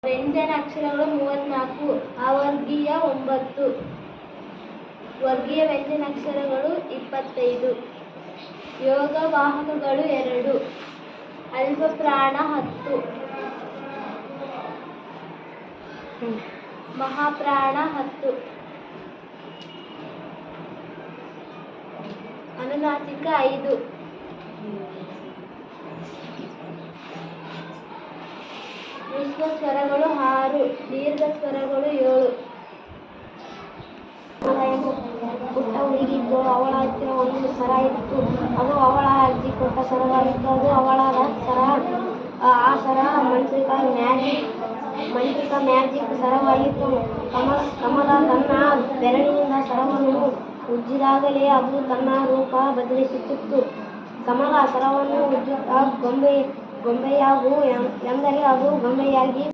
ವ್ಯಂಜನ ಅಕ್ಷರಗಳು 34, ಅವರ್ಗೀಯ 9, ವರ್ಗೀಯ ವ್ಯಂಜನಾಕ್ಷರಗಳು 25, ಯೋಗವಾಹಕಗಳು 2, ಅಲ್ಪಪ್ರಾಣ 10, ಮಹಾಪ್ರಾಣ 10, ಅನುನಾಸಿಕ 5, ಹ್ರಸ್ವ ಸ್ವರಗಳು 6, ದೀರ್ಘ ಸ್ವರಗಳು 7. ಪುಟ್ಟ ಹುಡುಗಿದ್ದು ಅವಳ ಹತ್ತಿರ ಒಂದು ಸರ ಇತ್ತು. ಅದು ಅವಳ ಅಜ್ಜಿ ಕೊಟ್ಟ ಸರವಾಗಿತ್ತು. ಅದು ಅವಳ ಸರ. ಆ ಸರ ಮಂತ್ರಿಕ ಮ್ಯಾಜಿಕ್ ಸರವಾಗಿತ್ತು. ಕಮಲ ತನ್ನ ಬೆರಳಿನಿಂದ ಸರವನ್ನು ಉಜ್ಜಿದಾಗಲೇ ಅದು ತನ್ನ ರೂಪ ಬದಲಿಸುತ್ತಿತ್ತು. ಕಮಲ ಸರವನ್ನು ಉಜ್ಜುತ್ತಾ ಗೊಂಬೆಯಾಗು ಎಂದರೆ ಅದು ಗೊಂಬೆಯಾಗಿ